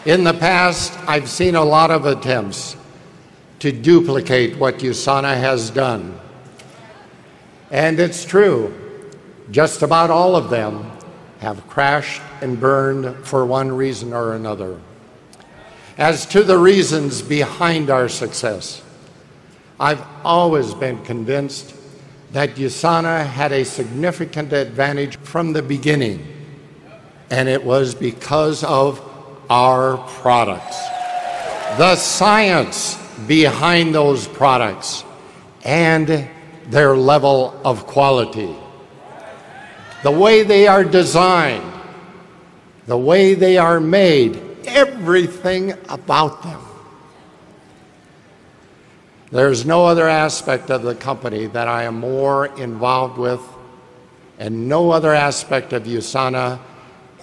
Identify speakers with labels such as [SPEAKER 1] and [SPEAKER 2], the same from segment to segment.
[SPEAKER 1] In the past, I've seen a lot of attempts to duplicate what USANA has done. And it's true, just about all of them have crashed and burned for one reason or another. As to the reasons behind our success, I've always been convinced that USANA had a significant advantage from the beginning, and it was because of our products. The science behind those products and their level of quality. The way they are designed, the way they are made, everything about them. There's no other aspect of the company that I am more involved with, and no other aspect of USANA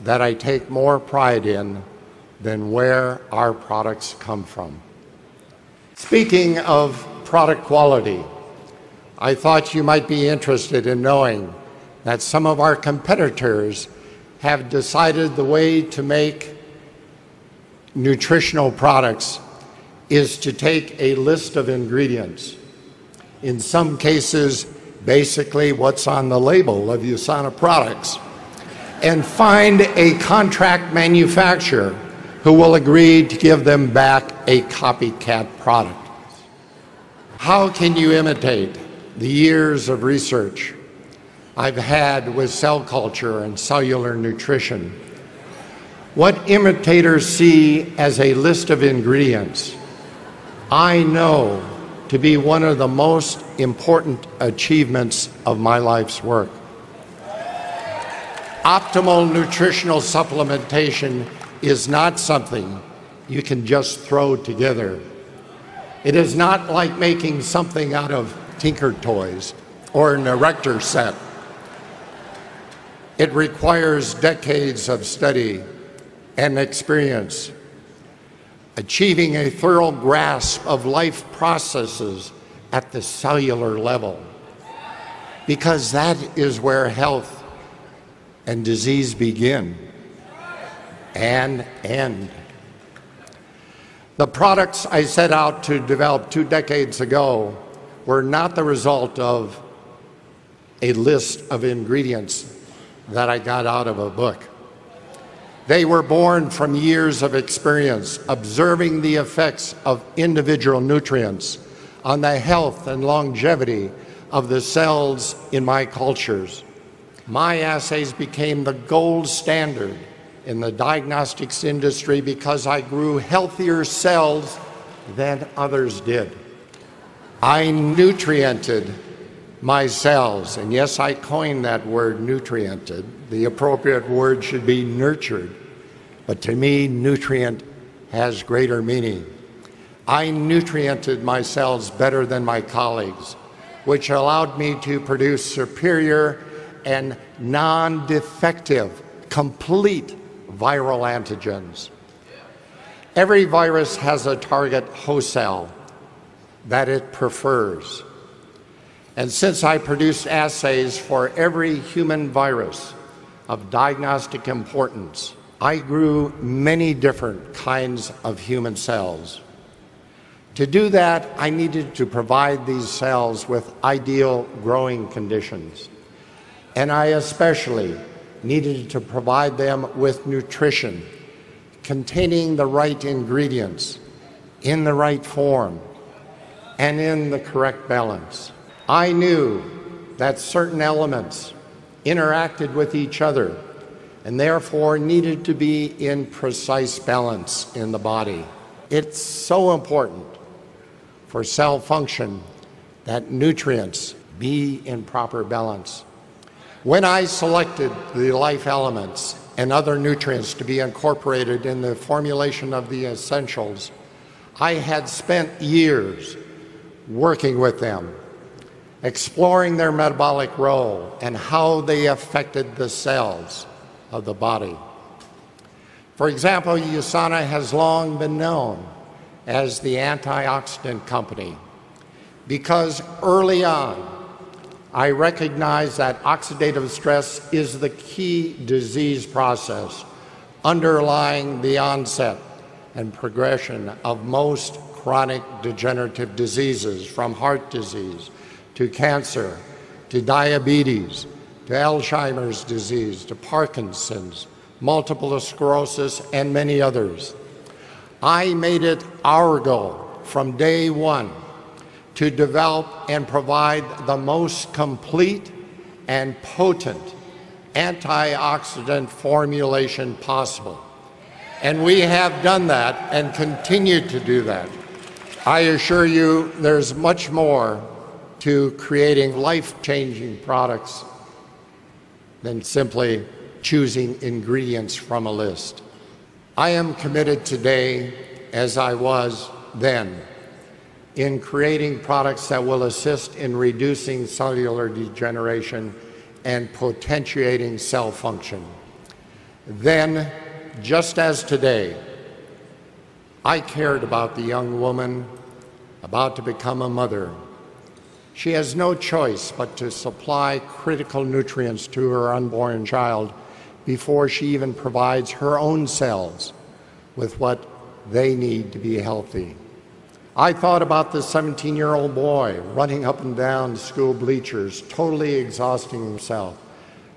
[SPEAKER 1] that I take more pride in than where our products come from. Speaking of product quality, I thought you might be interested in knowing that some of our competitors have decided the way to make nutritional products is to take a list of ingredients. In some cases, basically what's on the label of USANA products, and find a contract manufacturer who will agree to give them back a copycat product. How can you imitate the years of research I've had with cell culture and cellular nutrition? What imitators see as a list of ingredients, I know to be one of the most important achievements of my life's work. Optimal nutritional supplementation is not something you can just throw together. It is not like making something out of Tinker Toys or an erector set. It requires decades of study and experience, achieving a thorough grasp of life processes at the cellular level, because that is where health and disease begin and end. The products I set out to develop 2 decades ago were not the result of a list of ingredients that I got out of a book. They were born from years of experience observing the effects of individual nutrients on the health and longevity of the cells in my cultures. My assays became the gold standard in the diagnostics industry because I grew healthier cells than others did. I nutriented my cells, and yes, I coined that word, nutriented. The appropriate word should be nurtured, but to me, nutrient has greater meaning. I nutriented my cells better than my colleagues, which allowed me to produce superior and non-defective, complete viral antigens. Every virus has a target host cell that it prefers. And since I produced assays for every human virus of diagnostic importance, I grew many different kinds of human cells. To do that, I needed to provide these cells with ideal growing conditions. And I especially needed to provide them with nutrition containing the right ingredients in the right form and in the correct balance. I knew that certain elements interacted with each other and therefore needed to be in precise balance in the body. It's so important for cell function that nutrients be in proper balance. When I selected the life elements and other nutrients to be incorporated in the formulation of the essentials, I had spent years working with them, exploring their metabolic role and how they affected the cells of the body. For example, USANA has long been known as the antioxidant company because early on I recognized that oxidative stress is the key disease process underlying the onset and progression of most chronic degenerative diseases, from heart disease to cancer to diabetes to Alzheimer's disease to Parkinson's, multiple sclerosis, and many others. I made it our goal from day one to develop and provide the most complete and potent antioxidant formulation possible. And we have done that and continue to do that. I assure you there's much more to creating life-changing products than simply choosing ingredients from a list. I am committed today, as I was then, in creating products that will assist in reducing cellular degeneration and potentiating cell function. Then, just as today, I cared about the young woman about to become a mother. She has no choice but to supply critical nutrients to her unborn child before she even provides her own cells with what they need to be healthy. I thought about the 17-year-old boy running up and down school bleachers, totally exhausting himself,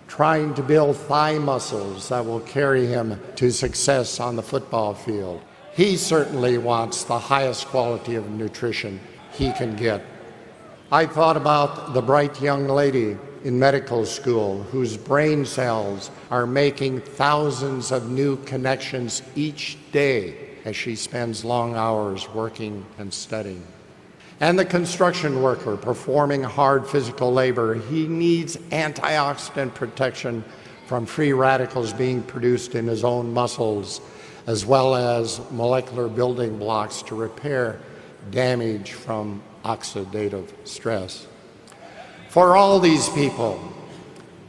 [SPEAKER 1] trying to build thigh muscles that will carry him to success on the football field. He certainly wants the highest quality of nutrition he can get. I thought about the bright young lady in medical school whose brain cells are making thousands of new connections each day as she spends long hours working and studying. And the construction worker performing hard physical labor, he needs antioxidant protection from free radicals being produced in his own muscles, as well as molecular building blocks to repair damage from oxidative stress. For all these people,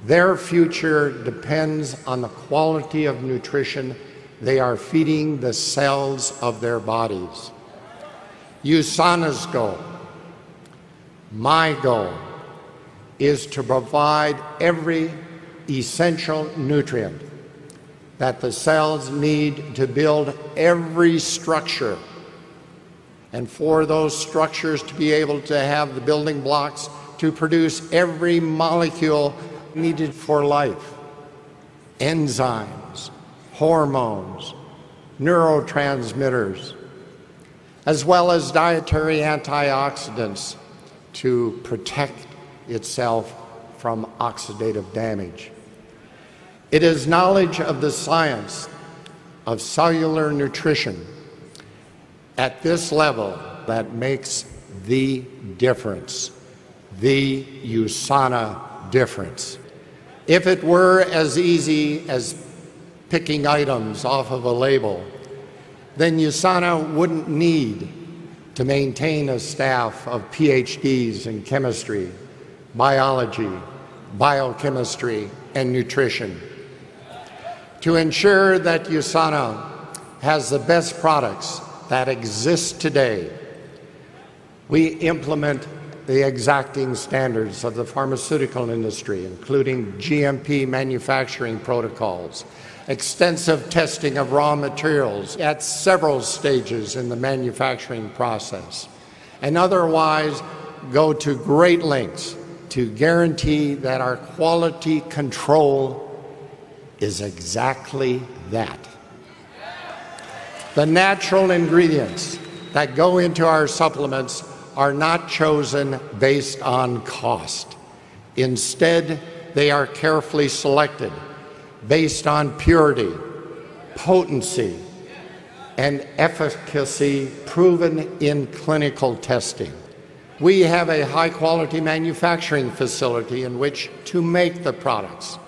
[SPEAKER 1] their future depends on the quality of nutrition they are feeding the cells of their bodies. USANA's goal, my goal, is to provide every essential nutrient that the cells need to build every structure, and for those structures to be able to have the building blocks to produce every molecule needed for life: enzymes, hormones, neurotransmitters, as well as dietary antioxidants to protect itself from oxidative damage. It is knowledge of the science of cellular nutrition at this level that makes the difference, the USANA difference. If it were as easy as picking items off of a label, then USANA wouldn't need to maintain a staff of PhDs in chemistry, biology, biochemistry, and nutrition. To ensure that USANA has the best products that exist today, we implement the exacting standards of the pharmaceutical industry, including GMP manufacturing protocols, extensive testing of raw materials at several stages in the manufacturing process, and otherwise go to great lengths to guarantee that our quality control is exactly that. The natural ingredients that go into our supplements are not chosen based on cost. Instead, they are carefully selected based on purity, potency, and efficacy proven in clinical testing. We have a high-quality manufacturing facility in which to make the products.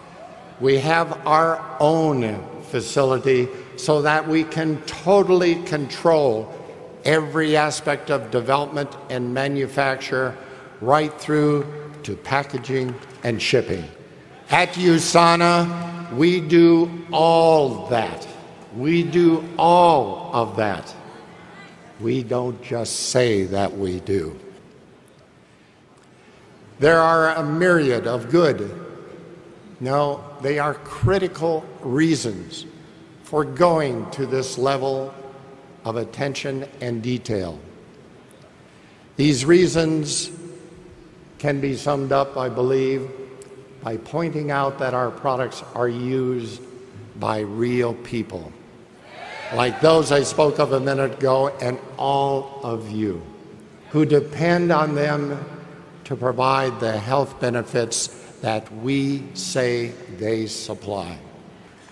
[SPEAKER 1] We have our own facility so that we can totally control every aspect of development and manufacture, right through to packaging and shipping. At USANA, we do all that. We do all of that. We don't just say that we do. There are a myriad of good, no, they are critical reasons for going to this level of attention and detail. These reasons can be summed up, I believe, by pointing out that our products are used by real people, like those I spoke of a minute ago, and all of you who depend on them to provide the health benefits that we say they supply.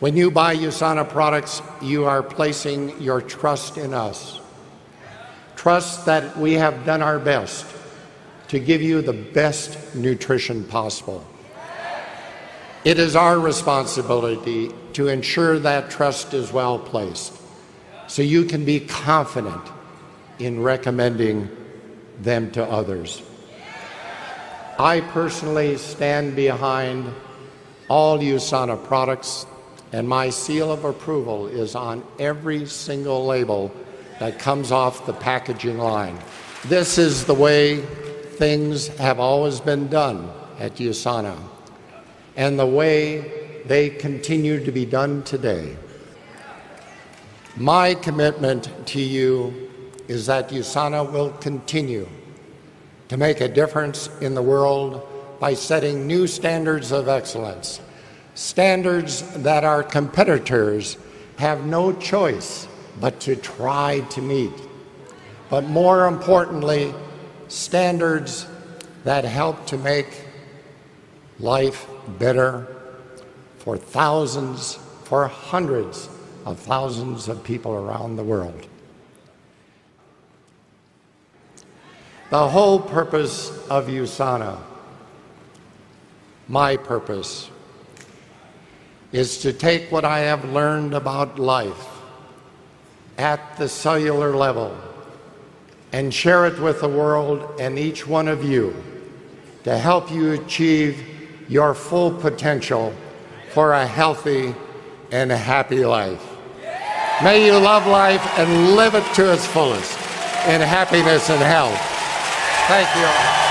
[SPEAKER 1] When you buy USANA products, you are placing your trust in us. Trust that we have done our best to give you the best nutrition possible. It is our responsibility to ensure that trust is well placed, so you can be confident in recommending them to others. I personally stand behind all USANA products, and my seal of approval is on every single label that comes off the packaging line. This is the way things have always been done at USANA, and the way they continue to be done today. My commitment to you is that USANA will continue to make a difference in the world by setting new standards of excellence, standards that our competitors have no choice but to try to meet. But more importantly, standards that help to make life better for thousands, for hundreds of thousands of people around the world. The whole purpose of USANA, my purpose, is to take what I have learned about life at the cellular level and share it with the world and each one of you to help you achieve your full potential for a healthy and a happy life. May you love life and live it to its fullest in happiness and health. Thank you all.